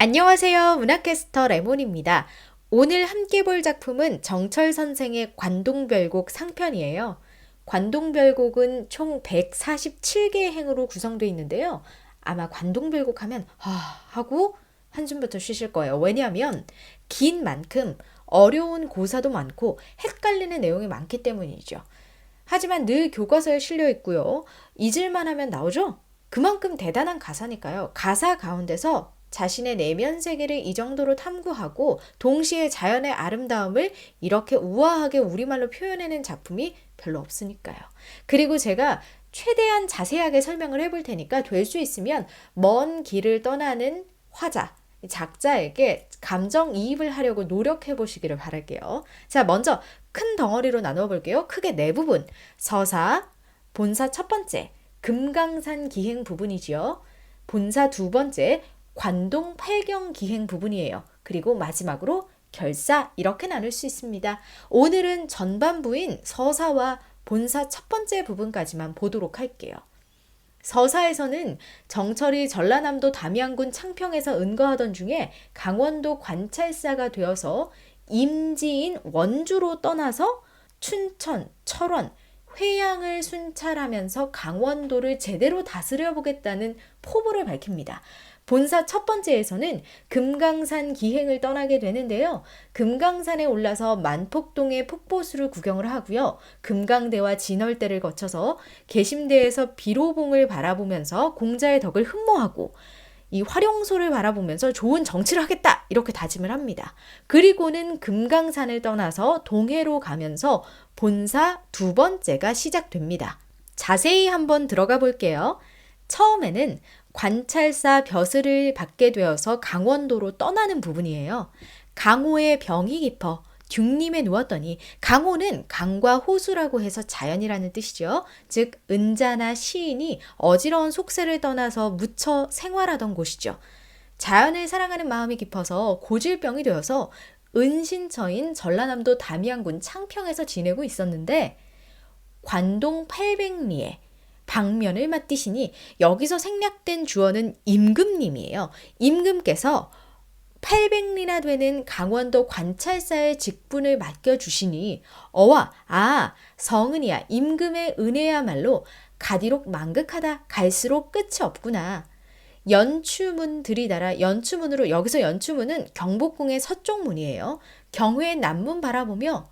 안녕하세요. 문학캐스터 레몬입니다. 오늘 함께 볼 작품은 정철 선생의 관동별곡 상편이에요. 관동별곡은 총 147개의 행으로 구성되어 있는데요. 아마 관동별곡 하면 하고 한숨부터 쉬실 거예요. 왜냐하면 긴 만큼 어려운 고사도 많고 헷갈리는 내용이 많기 때문이죠. 하지만 늘 교과서에 실려 있고요. 잊을만 하면 나오죠? 그만큼 대단한 가사니까요. 가사 가운데서 자신의 내면 세계를 이 정도로 탐구하고 동시에 자연의 아름다움을 이렇게 우아하게 우리말로 표현해낸 작품이 별로 없으니까요. 그리고 제가 최대한 자세하게 설명을 해볼 테니까 될 수 있으면 먼 길을 떠나는 화자, 작자에게 감정이입을 하려고 노력해 보시기를 바랄게요. 자, 먼저 큰 덩어리로 나누어 볼게요. 크게 네 부분. 서사, 본사 첫 번째, 금강산 기행 부분이지요. 본사 두 번째, 관동 팔경 기행 부분이에요. 그리고 마지막으로 결사, 이렇게 나눌 수 있습니다. 오늘은 전반부인 서사와 본사 첫 번째 부분까지만 보도록 할게요. 서사에서는 정철이 전라남도 담양군 창평에서 은거하던 중에 강원도 관찰사가 되어서 임지인 원주로 떠나서 춘천, 철원, 회양을 순찰하면서 강원도를 제대로 다스려 보겠다는 포부를 밝힙니다. 본사 첫 번째에서는 금강산 기행을 떠나게 되는데요. 금강산에 올라서 만폭동의 폭포수를 구경을 하고요. 금강대와 진월대를 거쳐서 계심대에서 비로봉을 바라보면서 공자의 덕을 흠모하고 이 활용소를 바라보면서 좋은 정치를 하겠다 이렇게 다짐을 합니다. 그리고는 금강산을 떠나서 동해로 가면서 본사 두 번째가 시작됩니다. 자세히 한번 들어가 볼게요. 처음에는 관찰사 벼슬을 받게 되어서 강원도로 떠나는 부분이에요. 강호의 병이 깊어 듀님에 누웠더니, 강호는 강과 호수라고 해서 자연이라는 뜻이죠. 즉 은자나 시인이 어지러운 속세를 떠나서 묻혀 생활하던 곳이죠. 자연을 사랑하는 마음이 깊어서 고질병이 되어서 은신처인 전라남도 담양군 창평에서 지내고 있었는데, 관동 800리에 방면을 맡기시니, 여기서 생략된 주어는 임금님이에요. 임금께서 800리나 되는 강원도 관찰사의 직분을 맡겨주시니 성은이야, 임금의 은혜야말로 가디록 만극하다, 갈수록 끝이 없구나. 연추문 들이달아, 연추문으로, 여기서 연추문은 경복궁의 서쪽 문이에요. 경회의 남문 바라보며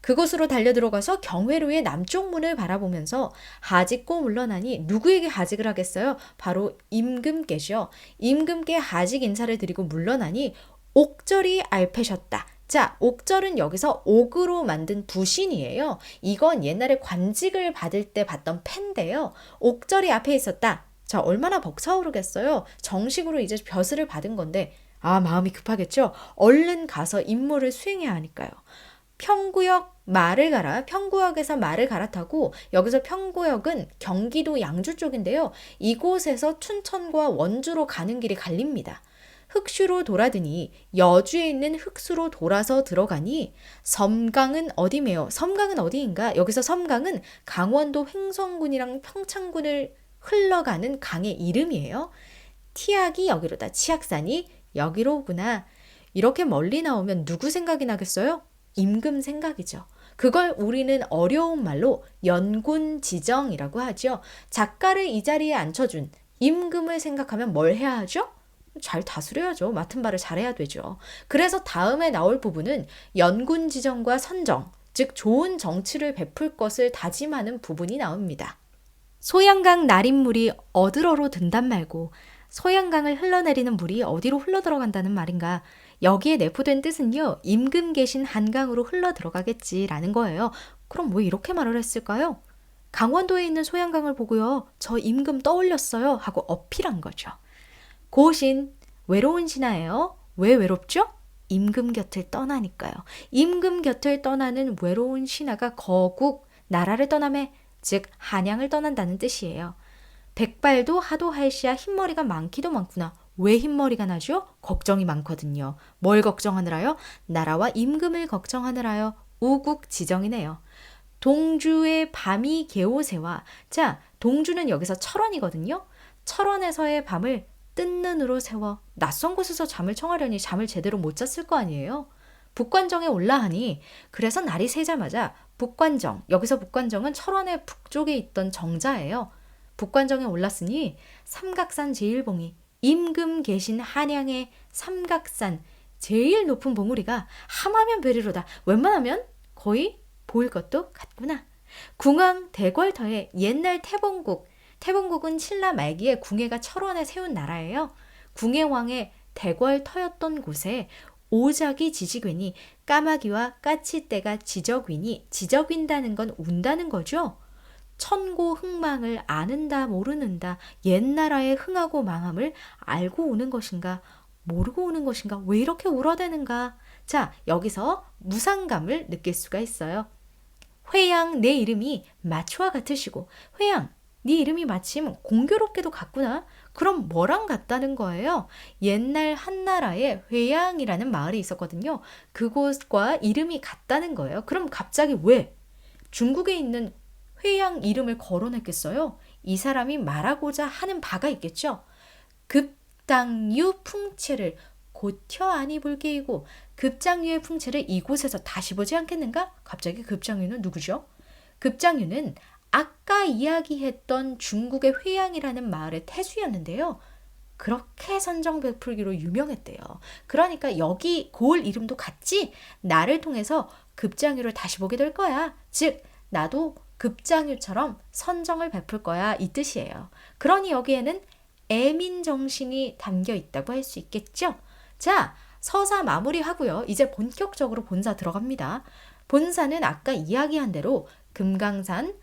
그곳으로 달려들어가서 경회로의 남쪽 문을 바라보면서 하직고 물러나니, 누구에게 하직을 하겠어요? 바로 임금께죠. 임금께 하직 인사를 드리고 물러나니 옥절이 알패셨다. 자, 옥절은 여기서 옥으로 만든 부신이에요. 이건 옛날에 관직을 받을 때 봤던 펜인데요. 옥절이 앞에 있었다. 자, 얼마나 벅차오르겠어요. 정식으로 이제 벼슬을 받은 건데 마음이 급하겠죠. 얼른 가서 임무를 수행해야 하니까요. 평구역 말을 갈아, 평구역에서 말을 갈아타고, 여기서 평구역은 경기도 양주 쪽인데요. 이곳에서 춘천과 원주로 가는 길이 갈립니다. 흑수로 돌아드니 여주에 있는 흑수로 돌아서 들어가니 섬강은 어디매요? 섬강은 어디인가? 여기서 섬강은 강원도 횡성군이랑 평창군을 흘러가는 강의 이름이에요. 티악이 여기로다. 치악산이 여기로구나. 이렇게 멀리 나오면 누구 생각이 나겠어요? 임금 생각이죠. 그걸 우리는 어려운 말로 연군지정이라고 하죠. 작가를 이 자리에 앉혀준 임금을 생각하면 뭘 해야 하죠? 잘 다스려야죠. 맡은 바를 잘해야 되죠. 그래서 다음에 나올 부분은 연군지정과 선정, 즉 좋은 정치를 베풀 것을 다짐하는 부분이 나옵니다. 소양강 나린물이 어디로로 든단 말고, 소양강을 흘러내리는 물이 어디로 흘러들어간다는 말인가? 여기에 내포된 뜻은요, 임금 계신 한강으로 흘러 들어가겠지라는 거예요. 그럼 왜 이렇게 말을 했을까요? 강원도에 있는 소양강을 보고요, 저 임금 떠올렸어요 하고 어필한 거죠. 고신, 외로운 신하예요. 왜 외롭죠? 임금 곁을 떠나니까요. 임금 곁을 떠나는 외로운 신하가 거국 나라를 떠나매, 즉 한양을 떠난다는 뜻이에요. 백발도 하도 할시야 흰머리가 많기도 많구나. 왜 흰머리가 나죠? 걱정이 많거든요. 뭘 걱정하느라요? 나라와 임금을 걱정하느라요. 우국지정이네요. 동주의 밤이 개오새와, 자, 동주는 여기서 철원이거든요. 철원에서의 밤을 뜬 눈으로 세워 낯선 곳에서 잠을 청하려니 잠을 제대로 못 잤을 거 아니에요. 북관정에 올라하니 그래서 날이 새자마자 북관정, 여기서 북관정은 철원의 북쪽에 있던 정자예요. 북관정에 올랐으니 삼각산 제일봉이 임금 계신 한양의 삼각산 제일 높은 봉우리가 함하면 베리로다. 웬만하면 거의 보일 것도 같구나. 궁왕 대궐터에 옛날 태봉국은 신라 말기에 궁예가 철원에 세운 나라예요. 궁예왕의 대궐터였던 곳에 오작이 지지괴니 까마귀와 까치떼가 지적위니 지적윈다는 건 운다는 거죠. 천고 흥망을 아는다 모르는다 옛나라의 흥하고 망함을 알고 오는 것인가 모르고 오는 것인가 왜 이렇게 울어대는가. 자, 여기서 무상감을 느낄 수가 있어요. 회양 내 이름이 마초와 같으시고 회양 네 이름이 마침 공교롭게도 같구나. 그럼 뭐랑 같다는 거예요? 옛날 한나라에 회양이라는 마을이 있었거든요. 그곳과 이름이 같다는 거예요. 그럼 갑자기 왜 중국에 있는 회양 이름을 거론했겠어요? 이 사람이 말하고자 하는 바가 있겠죠. 급당유 풍채를 고텨 아니 볼게이고 급장유의 풍채를 이곳에서 다시 보지 않겠는가? 갑자기 급장유는 누구죠? 급장유는 아까 이야기했던 중국의 회양이라는 마을의 태수였는데요. 그렇게 선정 베풀기로 유명했대요. 그러니까 여기 고을 이름도 같지? 나를 통해서 급장유를 다시 보게 될 거야. 즉 나도 급장유처럼 선정을 베풀 거야 이 뜻이에요. 그러니 여기에는 애민정신이 담겨 있다고 할 수 있겠죠. 자, 서사 마무리하고요. 이제 본격적으로 본사 들어갑니다. 본사는 아까 이야기한 대로 금강산,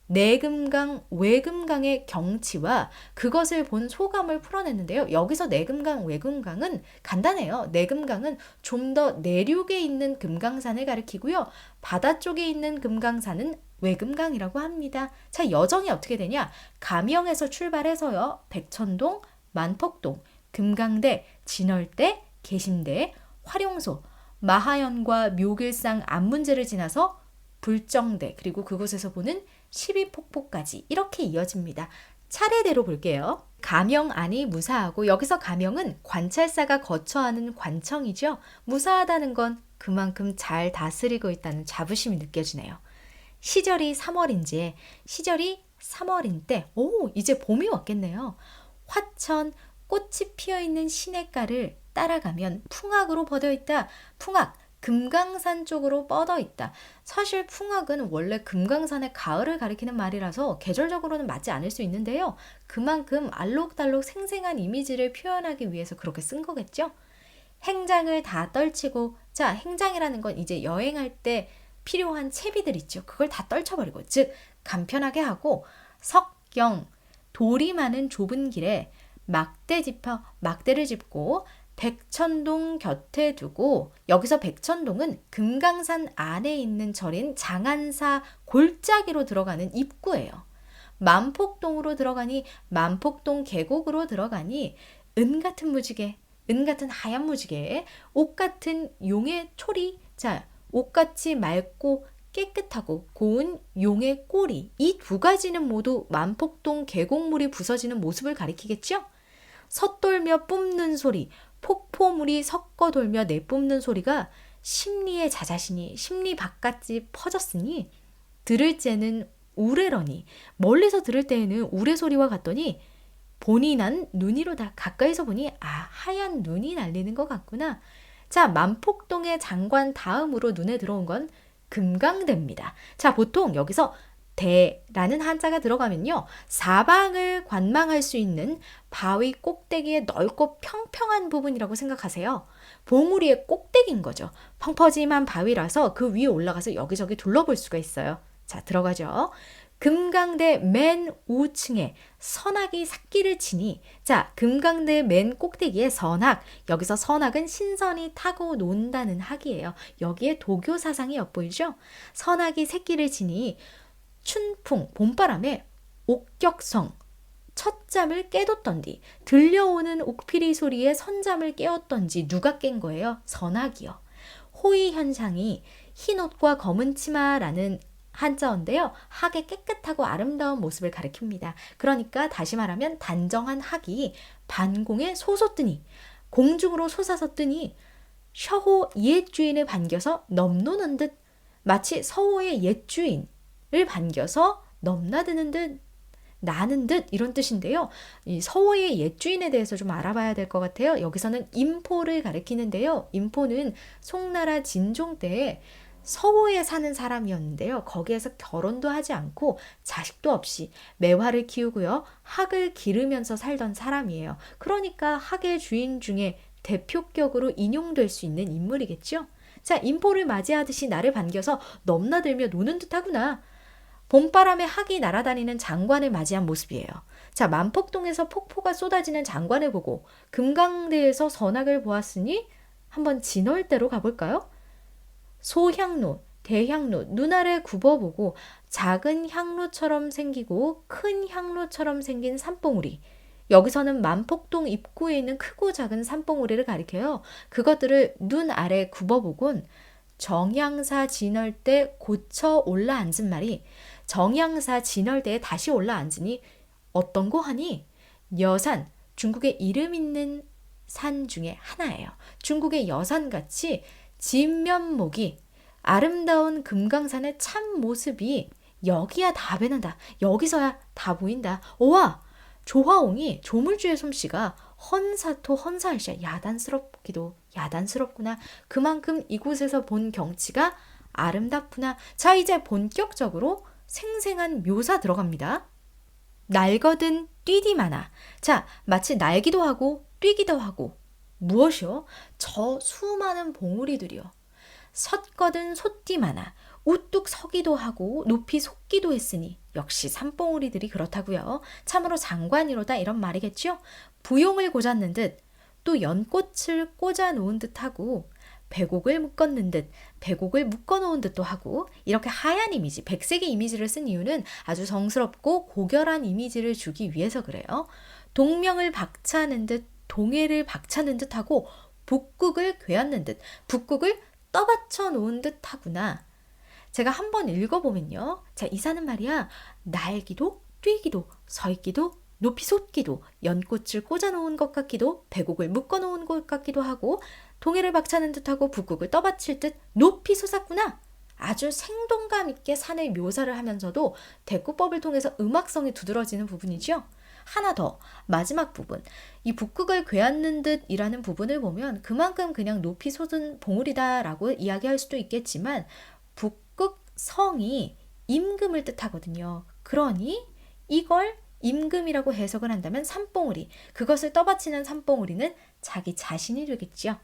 내금강, 외금강의 경치와 그것을 본 소감을 풀어냈는데요. 여기서 내금강, 외금강은 간단해요. 내금강은 좀 더 내륙에 있는 금강산을 가리키고요. 바다 쪽에 있는 금강산은 외금강이라고 합니다. 자, 여정이 어떻게 되냐? 가명에서 출발해서요. 백천동, 만폭동, 금강대, 진월대, 계심대, 화룡소, 마하연과 묘길상 안문제를 지나서 불정대 그리고 그곳에서 보는 12폭포까지 이렇게 이어집니다. 차례대로 볼게요. 가명 안이 무사하고 여기서 가명은 관찰사가 거처하는 관청이죠. 무사하다는 건 그만큼 잘 다스리고 있다는 자부심이 느껴지네요. 시절이 3월인지 시절이 3월인 때 이제 봄이 왔겠네요. 화천 꽃이 피어있는 시냇가를 따라가면 풍악으로 뻗어있다. 풍악 금강산 쪽으로 뻗어 있다. 사실 풍악은 원래 금강산의 가을을 가리키는 말이라서 계절적으로는 맞지 않을 수 있는데요. 그만큼 알록달록 생생한 이미지를 표현하기 위해서 그렇게 쓴 거겠죠. 행장을 다 떨치고 자, 행장이라는 건 이제 여행할 때 필요한 채비들 있죠. 그걸 다 떨쳐버리고 즉 간편하게 하고 석경 돌이 많은 좁은 길에 막대를 짚고 백천동 곁에 두고 여기서 백천동은 금강산 안에 있는 절인 장안사 골짜기로 들어가는 입구예요. 만폭동으로 들어가니 만폭동 계곡으로 들어가니 은 같은 무지개, 은 같은 하얀 무지개, 옷 같은 용의 초리, 자, 옷같이 맑고 깨끗하고 고운 용의 꼬리 이 두 가지는 모두 만폭동 계곡물이 부서지는 모습을 가리키겠죠? 섣돌며 뿜는 소리, 폭포물이 섞어돌며 내뿜는 소리가 심리의 자자신이 심리 바깥이 퍼졌으니 들을 때는 우레러니 멀리서 들을 때에는 우레 소리와 같더니 본이 난 눈이로다. 가까이서 보니 하얀 눈이 날리는 것 같구나. 자, 만폭동의 장관 다음으로 눈에 들어온 건 금강대입니다. 자, 보통 여기서 대라는 한자가 들어가면요. 사방을 관망할 수 있는 바위 꼭대기의 넓고 평평한 부분이라고 생각하세요. 봉우리의 꼭대기인 거죠. 펑퍼짐한 바위라서 그 위에 올라가서 여기저기 둘러볼 수가 있어요. 자, 들어가죠. 금강대 맨 우층에 선악이 삭기를 치니 자, 금강대 맨 꼭대기에 선악, 여기서 선악은 신선이 타고 논다는 학이에요. 여기에 도교 사상이 엿보이죠. 선악이 새끼를 치니 춘풍, 봄바람에 옥격성, 첫잠을 깨뒀던디 들려오는 옥피리 소리에 선잠을 깨웠던지 누가 깬 거예요? 선악이요. 호의 현상이 흰옷과 검은 치마라는 한자어인데요. 학의 깨끗하고 아름다운 모습을 가리킵니다. 그러니까 다시 말하면 단정한 학이 반공에 솟았더니 공중으로 솟아서 뜨니 셔호 옛 주인을 반겨서 넘노는 듯 마치 서호의 옛 주인을 반겨서 넘나드는 듯 나는 듯 이런 뜻인데요. 이 서호의 옛 주인에 대해서 좀 알아봐야 될 것 같아요. 여기서는 인포를 가리키는데요. 인포는 송나라 진종 때에 서호에 사는 사람이었는데요. 거기에서 결혼도 하지 않고 자식도 없이 매화를 키우고요. 학을 기르면서 살던 사람이에요. 그러니까 학의 주인 중에 대표격으로 인용될 수 있는 인물이겠죠. 자, 인포를 맞이하듯이 나를 반겨서 넘나들며 노는 듯하구나. 봄바람에 학이 날아다니는 장관을 맞이한 모습이에요. 자, 만폭동에서 폭포가 쏟아지는 장관을 보고 금강대에서 선악을 보았으니 한번 진월대로 가볼까요? 소향로, 대향로, 눈 아래 굽어보고 작은 향로처럼 생기고 큰 향로처럼 생긴 산봉우리. 여기서는 만폭동 입구에 있는 크고 작은 산봉우리를 가리켜요. 그것들을 눈 아래 굽어보곤 정향사 진월대 고쳐 올라앉은 말이 정향사 진월대에 다시 올라앉으니 어떤 거 하니? 여산, 중국의 이름 있는 산 중에 하나예요. 중국의 여산같이 진면목이 아름다운 금강산의 참 모습이 여기야 다 배는다. 여기서야 다 보인다. 오와! 조화옹이 조물주의 솜씨가 헌사토 헌사할시야. 야단스럽기도 야단스럽구나. 그만큼 이곳에서 본 경치가 아름답구나. 자, 이제 본격적으로 생생한 묘사 들어갑니다. 날거든 뛰디마나. 자, 마치 날기도 하고 뛰기도 하고. 무엇이요? 저 수많은 봉우리들이요. 섰거든 솟디마나. 우뚝 서기도 하고 높이 솟기도 했으니 역시 산봉우리들이 그렇다고요. 참으로 장관이로다 이런 말이겠죠. 부용을 고잡는 듯 또 연꽃을 꽂아 놓은 듯하고 백옥을 묶었는 듯 백옥을 묶어 놓은 듯도 하고 이렇게 하얀 이미지, 백색의 이미지를 쓴 이유는 아주 성스럽고 고결한 이미지를 주기 위해서 그래요. 동명을 박차는 듯 동해를 박차는 듯하고 북극을 괴앗는 듯 북극을 떠받쳐 놓은 듯하구나. 제가 한번 읽어보면요. 자, 이 산은 말이야. 날기도 뛰기도 서있기도 높이 솟기도 연꽃을 꽂아놓은 것 같기도 백옥을 묶어놓은 것 같기도 하고 동해를 박차는 듯하고 북극을 떠받칠 듯 높이 솟았구나. 아주 생동감 있게 산의 묘사를 하면서도 대꾸법을 통해서 음악성이 두드러지는 부분이죠. 하나 더, 마지막 부분. 이 북극을 괴앗는 듯이라는 부분을 보면 그만큼 그냥 높이 솟은 봉우리다라고 이야기할 수도 있겠지만 북극성이 임금을 뜻하거든요. 그러니 이걸 임금이라고 해석을 한다면 산봉우리, 그것을 떠받치는 산봉우리는 자기 자신이 되겠죠.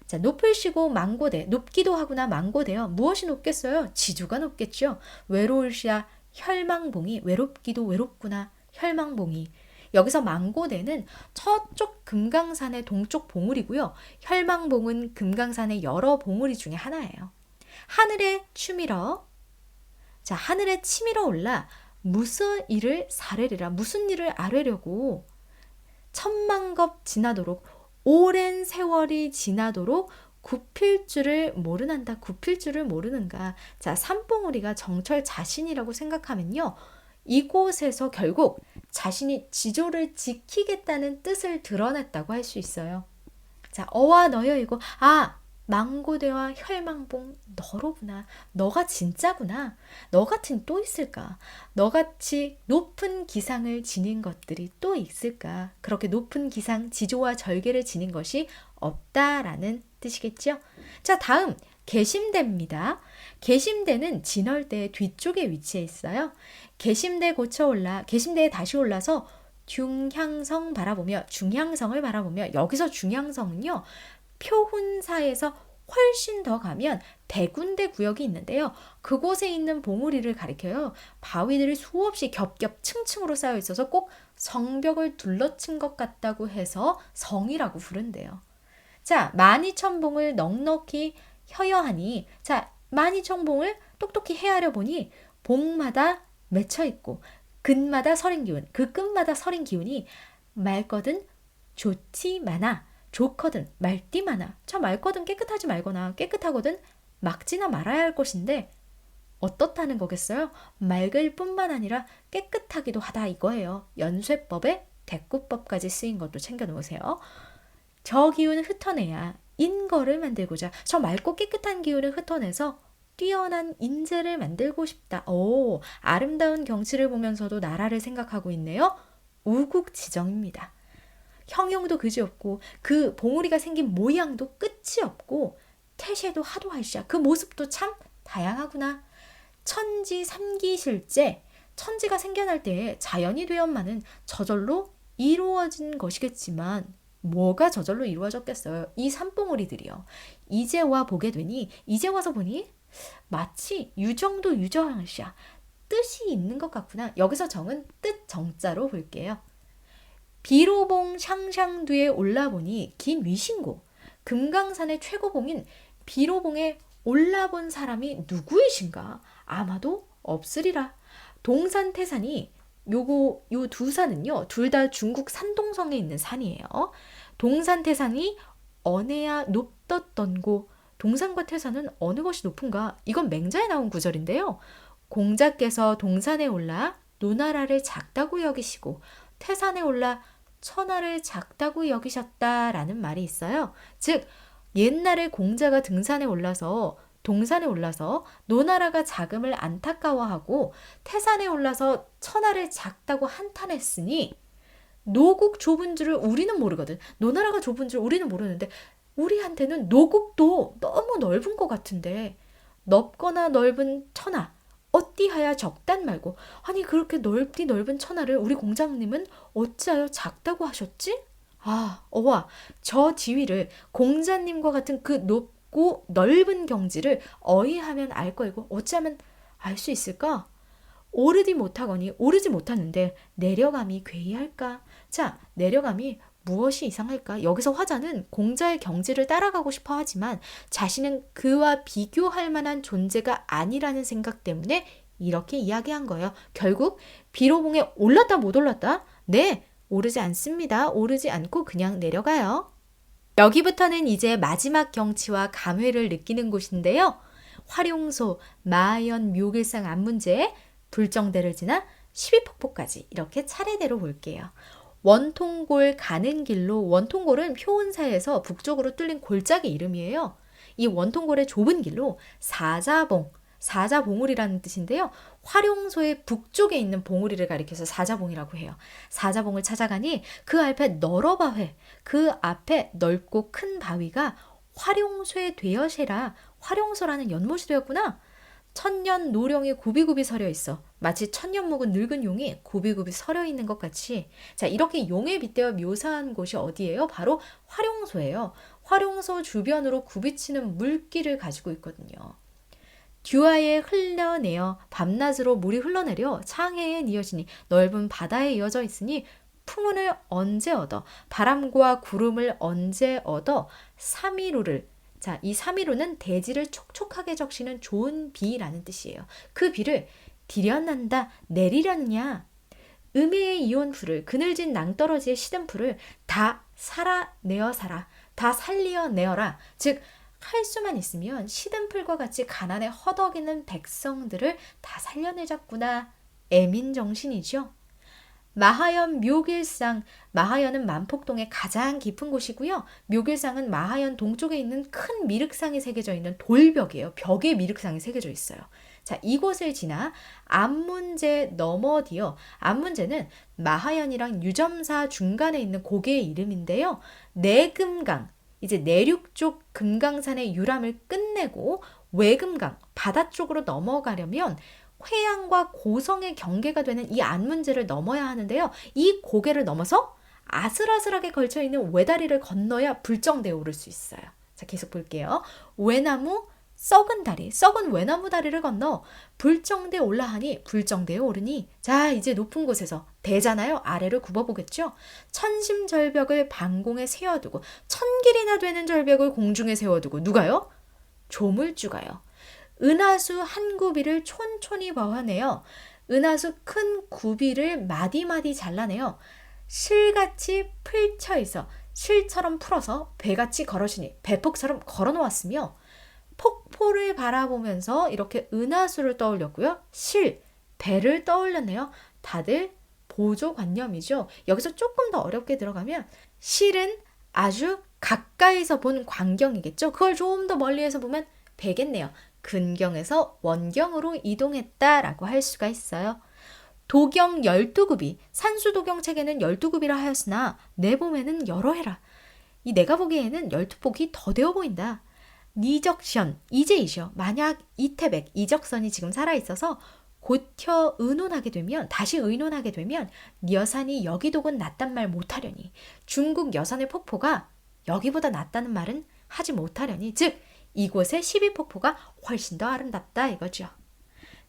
자, 높을 쉬고 망고대, 높기도 하구나 망고대요. 무엇이 높겠어요? 지주가 높겠죠. 외로울시야 혈망봉이, 외롭기도 외롭구나 혈망봉이. 여기서 망고대는 저쪽 금강산의 동쪽 봉우리고요. 혈망봉은 금강산의 여러 봉우리 중에 하나예요. 하늘에 치밀어, 자, 하늘에 치밀어 올라 무슨 일을 사례리라, 무슨 일을 아뢰려고 천만겁 지나도록 오랜 세월이 지나도록 굽힐 줄을 모르는다. 굽힐 줄을 모르는가. 자, 산봉우리가 정철 자신이라고 생각하면요. 이곳에서 결국 자신이 지조를 지키겠다는 뜻을 드러냈다고 할 수 있어요. 자, 어와 너여이고, 아, 망고대와 혈망봉 너로구나. 너가 진짜구나. 너 같은 또 있을까? 너같이 높은 기상을 지닌 것들이 또 있을까? 그렇게 높은 기상, 지조와 절개를 지닌 것이 없다라는 뜻이겠죠? 자, 다음 계심대입니다. 계심대는 진월대의 뒤쪽에 위치해 있어요. 계심대 고쳐 올라, 계심대에 다시 올라서 중향성 바라보며, 중향성을 바라보며, 여기서 중향성은요, 표훈사에서 훨씬 더 가면 대군대 구역이 있는데요. 그곳에 있는 봉우리를 가리켜요. 바위들이 수없이 겹겹 층층으로 쌓여 있어서 꼭 성벽을 둘러친 것 같다고 해서 성이라고 부른대요. 자, 만이천봉을 넉넉히 헤어하니, 자, 만이천봉을 똑똑히 헤아려 보니 봉마다 맺혀 있고 근마다 서린 기운, 그 끝마다 서린 기운이 맑거든 좋지 많아. 좋거든 말띠 많아. 저 맑거든 깨끗하지 말거나 깨끗하거든 막지나 말아야 할 것인데 어떻다는 거겠어요? 맑을 뿐만 아니라 깨끗하기도 하다 이거예요. 연쇄법에 대꾸법까지 쓰인 것도 챙겨 놓으세요. 저 기운을 흩어내야 인거를 만들고자 저 맑고 깨끗한 기운을 흩어내서 뛰어난 인재를 만들고 싶다. 오, 아름다운 경치를 보면서도 나라를 생각하고 있네요. 우국지정입니다. 형용도 그지없고 그 봉우리가 생긴 모양도 끝이 없고 태세도 하도하시야. 그 모습도 참 다양하구나. 천지 삼기실제, 천지가 생겨날 때에 자연이 되었마는 저절로 이루어진 것이겠지만 뭐가 저절로 이루어졌겠어요? 이 산봉우리들이요. 이제 와 보게 되니 이제 와서 보니 마치 유정도 유정하시야. 뜻이 있는 것 같구나. 여기서 정은 뜻 정자로 볼게요. 비로봉 샹샹두에 올라보니 긴 위신고 금강산의 최고봉인 비로봉에 올라본 사람이 누구이신가? 아마도 없으리라. 동산태산이 요 두 산은요, 둘 다 중국 산동성에 있는 산이에요. 동산태산이 어내야 높떴던고, 동산과 태산은 어느 것이 높은가? 이건 맹자에 나온 구절인데요. 공자께서 동산에 올라 노나라를 작다고 여기시고 태산에 올라 천하를 작다고 여기셨다라는 말이 있어요. 즉 옛날에 공자가 동산에 올라서 노나라가 작음을 안타까워하고 태산에 올라서 천하를 작다고 한탄했으니 노국 좁은 줄을 우리는 모르거든. 노나라가 좁은 줄 우리는 모르는데 우리한테는 노국도 너무 넓은 것 같은데 넓거나 넓은 천하 어띠하야 적단 말고 아니 그렇게 넓은 천하를 우리 공장님은 어찌하여 작다고 하셨지? 아, 어와 저 지위를 공자님과 같은 그 높고 넓은 경지를 어이하면 알 거이고 어찌하면 알 수 있을까? 오르지 못하거니 오르지 못하는데 내려감이 괴이할까? 자, 내려감이 무엇이 이상할까? 여기서 화자는 공자의 경지를 따라가고 싶어 하지만 자신은 그와 비교할 만한 존재가 아니라는 생각 때문에 이렇게 이야기한 거예요. 결국 비로봉에 올랐다 못 올랐다? 네, 오르지 않습니다. 오르지 않고 그냥 내려가요. 여기부터는 이제 마지막 경치와 감회를 느끼는 곳인데요. 화룡소, 마하연, 묘길상 안문제, 불정대를 지나 12폭포까지 이렇게 차례대로 볼게요. 원통골 가는 길로 원통골은 표운사에서 북쪽으로 뚫린 골짜기 이름이에요. 이 원통골의 좁은 길로 사자봉우리라는 뜻인데요. 화룡소의 북쪽에 있는 봉우리를 가리켜서 사자봉이라고 해요. 사자봉을 찾아가니 그 앞에 너러바회, 그 앞에 넓고 큰 바위가 화룡소의 되어시라 화룡소라는 연못이 되었구나. 천년 노령이 굽이굽이 서려 있어. 마치 천년 묵은 늙은 용이 굽이굽이 서려 있는 것 같이. 자, 이렇게 용에 빗대어 묘사한 곳이 어디예요? 바로 화룡소예요. 화룡소 주변으로 굽이치는 물길을 가지고 있거든요. 듀아에 흘러내어 밤낮으로 물이 흘러내려 창해에 이어지니 넓은 바다에 이어져 있으니 풍운을 언제 얻어 바람과 구름을 언제 얻어 삼이루를 자, 이 삼이루는 대지를 촉촉하게 적시는 좋은 비라는 뜻이에요. 그 비를 디련난다 내리려느냐 음해의 이온풀을 그늘진 낭떠러지의 시든풀을 다 살아내어 살아 다 살리어 내어라 즉 할 수만 있으면 시든풀과 같이 가난에 허덕이는 백성들을 다 살려내자꾸나 애민정신이죠. 마하연 묘길상, 마하연은 만폭동의 가장 깊은 곳이고요. 묘길상은 마하연 동쪽에 있는 큰 미륵상이 새겨져 있는 돌벽이에요. 벽에 미륵상이 새겨져 있어요. 자, 이곳을 지나 안문제 넘어디어 안문제는 마하연이랑 유점사 중간에 있는 고개의 이름인데요. 내금강, 이제 내륙 쪽 금강산의 유람을 끝내고 외금강, 바다 쪽으로 넘어가려면 회양과 고성의 경계가 되는 이 안문제를 넘어야 하는데요. 이 고개를 넘어서 아슬아슬하게 걸쳐있는 외다리를 건너야 불정대에 오를 수 있어요. 자, 계속 볼게요. 외나무 썩은 다리, 썩은 외나무 다리를 건너 불정대에 올라하니 불정대에 오르니 자, 이제 높은 곳에서 대잖아요. 아래를 굽어보겠죠. 천심절벽을 반공에 세워두고 1000길이나 되는 절벽을 공중에 세워두고 누가요? 조물주가요. 은하수 한 구비를 촌촌이 버하네요. 은하수 큰 구비를 마디마디 잘라내요. 실같이 풀쳐 있어 실처럼 풀어서 배같이 걸어시니 배폭처럼 걸어놓았으며 폭포를 바라보면서 이렇게 은하수를 떠올렸고요. 실, 배를 떠올렸네요. 다들 보조관념이죠. 여기서 조금 더 어렵게 들어가면 실은 아주 가까이서 본 광경이겠죠. 그걸 좀 더 멀리에서 보면 배겠네요. 근경에서 원경으로 이동했다라고 할 수가 있어요. 도경 12급이 산수도경 책에는 12급이라 하였으나 내 봄에는 여러 해라. 이 내가 보기에는 12폭이 더되어 보인다. 니적션, 이제이셔. 만약 이태백, 이적선이 지금 살아있어서 고텨 의논하게 되면, 다시 의논하게 되면 니 여산이 여기도건 낫단 말 못하려니. 중국 여산의 폭포가 여기보다 낫다는 말은 하지 못하려니. 즉 이곳의 12폭포가 훨씬 더 아름답다 이거죠.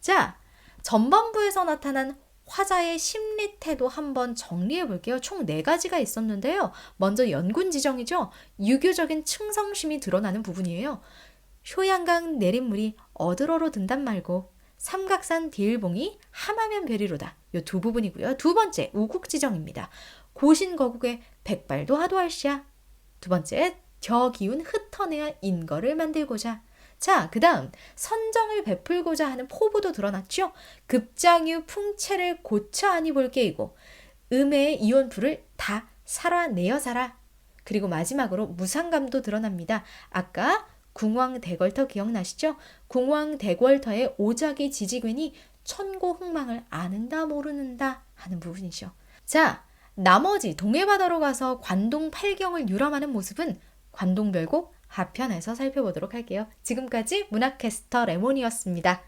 자, 전반부에서 나타난 화자의 심리 태도 한번 정리해 볼게요. 총 4가지가 있었는데요. 먼저 연군지정이죠. 유교적인 충성심이 드러나는 부분이에요. 효양강 내린물이 어드러로 든단 말고 삼각산 디일봉이 함하면 베리로다. 이 두 부분이고요. 두 번째 우국지정입니다. 고신거국의 백발도 하도할시야. 두 번째 겨 기운 흩어내야 인거를 만들고자. 자, 그 다음 선정을 베풀고자 하는 포부도 드러났죠. 급장유 풍채를 고쳐 아니 볼게이고 음해의 이온풀을 다 살아내어 살아. 그리고 마지막으로 무상감도 드러납니다. 아까 궁왕대궐터 기억나시죠? 궁왕대궐터의 오작이 지지괜히 천고흥망을 아는다 모르는다 하는 부분이죠. 자, 나머지 동해바다로 가서 관동 팔경을 유람하는 모습은 관동별곡 하편에서 살펴보도록 할게요. 지금까지 문학캐스터 레몬이었습니다.